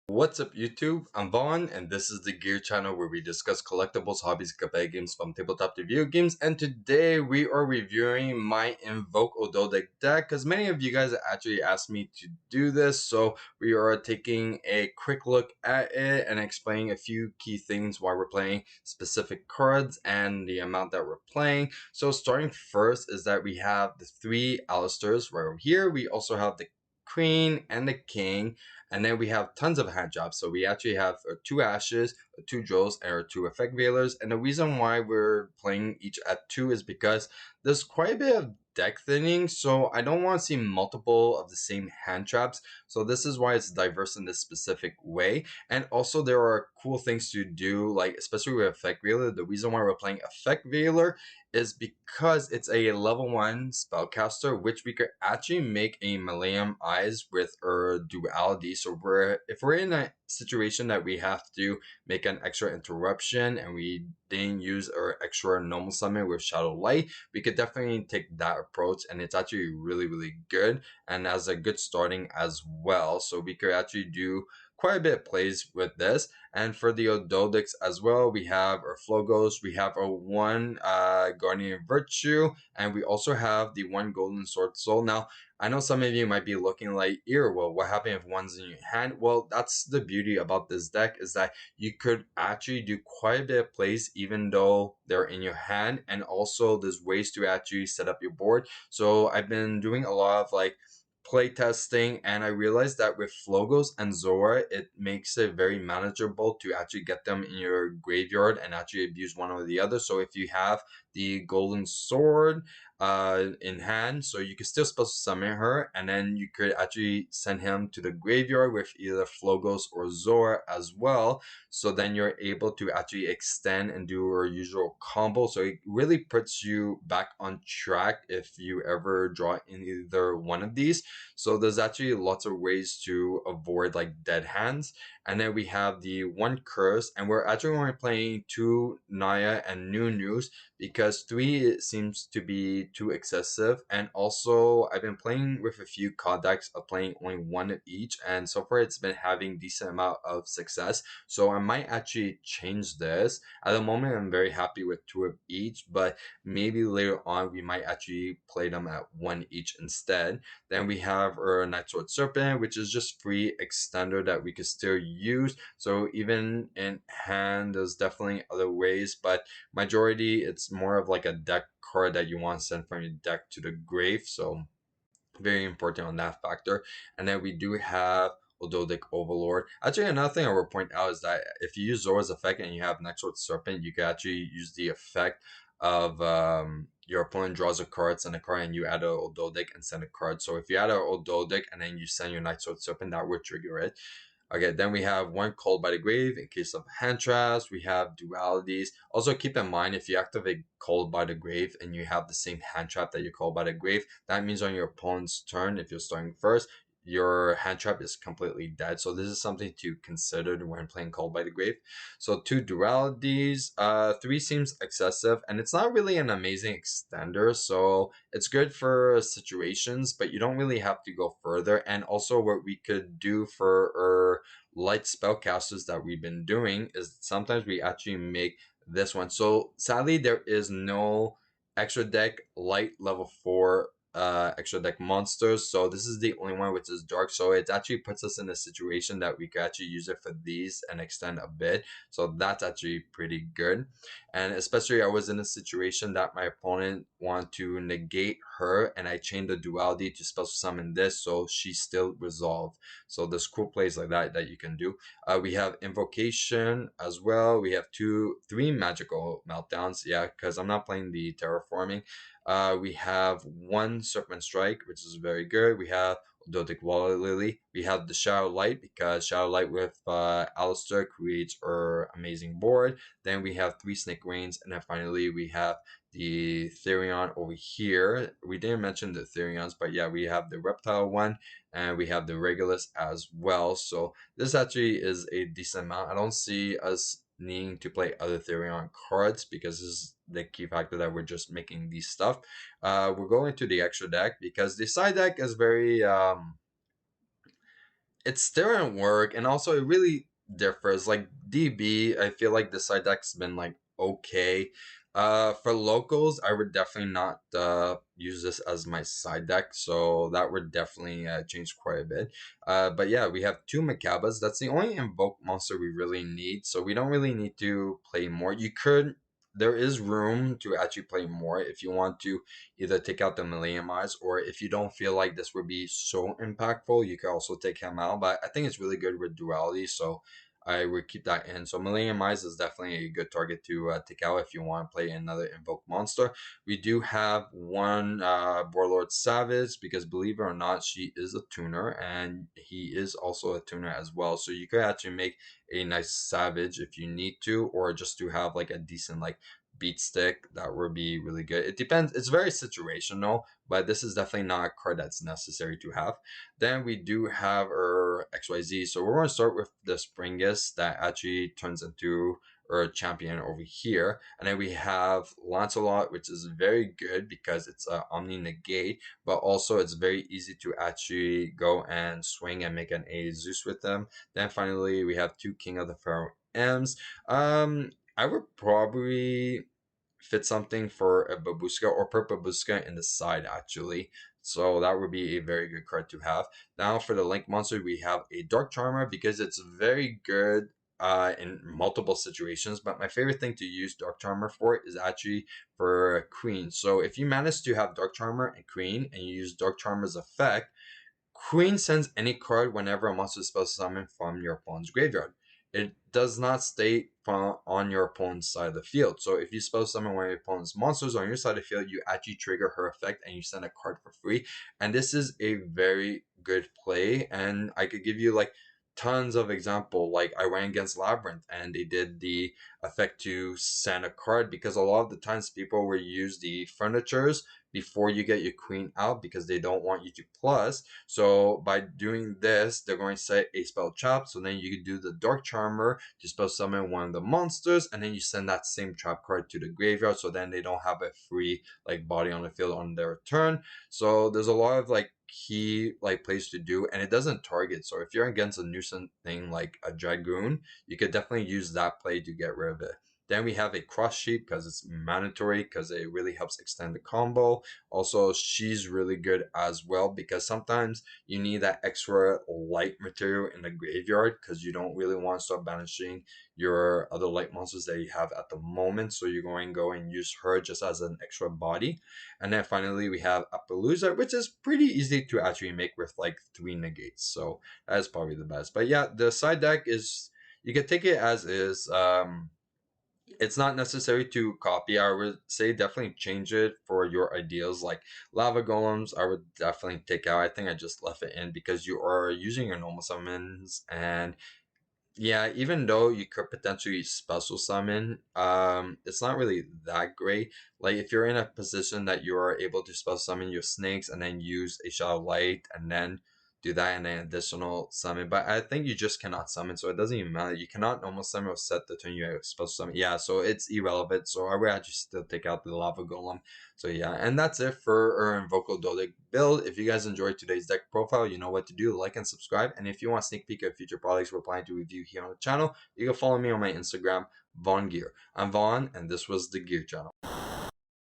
What's up YouTube? I'm Vaughn and this is the Gear channel where we discuss collectibles, hobbies, and competitive games from tabletop to video games, and today we are reviewing my Invoked Ogdoadic deck because many of you guys actually asked me to do this, so we are taking a quick look at it and explaining a few key things why we're playing specific cards and the amount that we're playing. So starting first is that we have the three Alistairs right over here. We also have the Queen and the King, and then we have tons of hand jobs. So we actually have two Ashes, two Jewels, and our two Effect Veilers. And the reason why we're playing each at two is because there's quite a bit of deck thinning. So I don't want to see multiple of the same hand traps. So this is why it's diverse in this specific way. And also there are cool things to do, like especially with Effect Veiler. The reason why we're playing Effect Veiler is because it's a level 1 spellcaster, which we could actually make a Millennium Eyes with our duality. So if we're in a situation that we have to make an extra interruption and we didn't use our extra normal summon with Shadow Light, we could definitely take that approach, and it's actually really good and as a good starting as well. So we could actually do quite a bit of plays with this. And for the Ogdoadics as well, we have our Flogos, we have our one Guardian Virtue, and we also have the one Golden Sword Soul. Now, I know some of you might be looking like, well, what happened if one's in your hand? Well, that's the beauty about this deck, is that you could actually do quite a bit of plays even though they're in your hand, and also there's ways to actually set up your board. So I've been doing a lot of like play testing, and I realized that with Flogos and Zora, it makes it very manageable to actually get them in your graveyard and actually abuse one or the other. So if you have the Golden Sword in hand, so you can still supposed to summon her, and then you could actually send him to the graveyard with either Flogos or Zora as well. So then you're able to actually extend and do your usual combo. So it really puts you back on track if you ever draw in either one of these. So there's actually lots of ways to avoid like dead hands. And then we have the one curse, and we're actually only playing two Naya and Nunus because three seems to be too excessive. And also I've been playing with a few card decks of playing only one of each, and so far it's been having decent amount of success. So I might actually change this. At the moment I'm very happy with two of each, but maybe later on we might actually play them at one each instead. Then we have our Night Sword Serpent, which is just free extender that we could still use. So even in hand, there's definitely other ways, but majority it's more of like a deck card that you want to send from your deck to the grave. So very important on that factor. And then we do have Ogdoadic Overlord. Actually, another thing I will point out is that if you use Zora's effect and you have Night Sword Serpent, you can actually use the effect of your opponent draws a card, send a card, and you add a Ogdoadic and send a card. So if you add a Ogdoadic and then you send your Night Sword Serpent, that would trigger it. Okay, then we have one Called by the Grave in case of hand traps. We have dualities. Also, keep in mind if you activate Called by the Grave and you have the same hand trap that you called by the grave, that means on your opponent's turn, if you're starting first, your hand trap is completely dead. So this is something to consider when playing Called by the Grave. So two dualities, three seems excessive, and it's not really an amazing extender. So it's good for situations, but you don't really have to go further. And also what we could do for our light spellcasters that we've been doing is sometimes we actually make this one. So sadly, there is no extra deck light level 4 extra deck monsters, so this is the only one which is dark, so it actually puts us in a situation that we could actually use it for these and extend a bit. So that's actually pretty good. And especially I was in a situation that my opponent wanted to negate her, and I chained the duality to special summon this, so she still resolved. So there's cool plays like that you can do. We have Invocation as well. We have three magical meltdowns, yeah, because I'm not playing the terraforming. We have one Serpent Strike, which is very good. We have Ogdoadic Water Lily. We have the Shadow Light, because Shadow Light with Alistair creates our amazing board. Then we have three Snake Rains, and then finally we have the Therion over here. We didn't mention the Therions, but yeah, we have the Reptile one, and we have the Regulus as well. So this actually is a decent amount. I don't see us needing to play other Therion cards because this is the key factor that we're just making these stuff. We're going to the extra deck because the side deck is very it still didn't work, and also it really differs. Like DB, I feel like the side deck's been like okay. For locals, I would definitely not use this as my side deck, so that would definitely change quite a bit. But yeah, we have two Macabas. That's the only invoke monster we really need, so we don't really need to play more. There is room to actually play more if you want to either take out the Millennium Eyes, or if you don't feel like this would be so impactful, you can also take him out. But I think it's really good with duality, so I would keep that in. So Millennium Eyes is definitely a good target to take out if you want to play another Invoke monster. We do have one Warlord Savage, because believe it or not, she is a tuner, and he is also a tuner as well. So you could actually make a nice Savage if you need to, or just to have like a decent like beat stick, that would be really good. It depends, it's very situational, but this is definitely not a card that's necessary to have. Then we do have our XYZ, so we're going to start with the Springus that actually turns into our champion over here, and then we have Lancelot, which is very good because it's a Omni Negate, but also it's very easy to actually go and swing and make an A Zeus with them. Then finally we have two King of the Pharaoh M's. I would probably fit something for a Babushka, or per Babushka in the side actually. So that would be a very good card to have. Now for the Link monster, we have a Dark Charmer because it's very good in multiple situations. But my favorite thing to use Dark Charmer for is actually for Queen. So if you manage to have Dark Charmer and Queen, and you use Dark Charmer's effect, Queen sends any card whenever a monster is supposed to summon from your opponent's graveyard. It does not stay on your opponent's side of the field. So if you supposed to summon one of your opponent's monsters on your side of the field, you actually trigger her effect and you send a card for free. And this is a very good play. And I could give you like tons of example. Like I went against Labyrinth and they did the effect to send a card, because a lot of the times people will use the furnitures before you get your queen out because they don't want you to plus. So by doing this, they're going to set a spell trap. So then you can do the Dark Charmer to spell summon one of the monsters, and then you send that same trap card to the graveyard. So then they don't have a free like body on the field on their turn. So there's a lot of like key like plays to do, and it doesn't target. So if you're against a nuisance thing like a Dragoon, you could definitely use that play to get rid of it. Then we have a Cross Sheep because it's mandatory, because it really helps extend the combo. Also, she's really good as well because sometimes you need that extra light material in the graveyard because you don't really want to start banishing your other light monsters that you have at the moment. So you're going to go and use her just as an extra body. And then finally, we have Appaloosa, which is pretty easy to actually make with like 3 negates. So that is probably the best. But yeah, the side deck is, you can take it as is. It's not necessary to copy. I would say definitely change it for your ideas. Like lava golems, I would definitely take out. I think I just left it in because you are using your normal summons, and yeah, even though you could potentially special summon, it's not really that great. Like if you're in a position that you are able to special summon your snakes and then use a shot of light and then do that and then additional summon. But I think you just cannot summon, so it doesn't even matter. You cannot normal summon or set the turn you have special summon. Yeah, so it's irrelevant. So I would actually still take out the lava golem. So yeah, and that's it for our Invoked Ogdoadic build. If you guys enjoyed today's deck profile, you know what to do. Like and subscribe. And if you want a sneak peek of future products we're planning to review here on the channel, you can follow me on my Instagram, VaughnGear. I'm Vaughn, and this was the Gear Channel.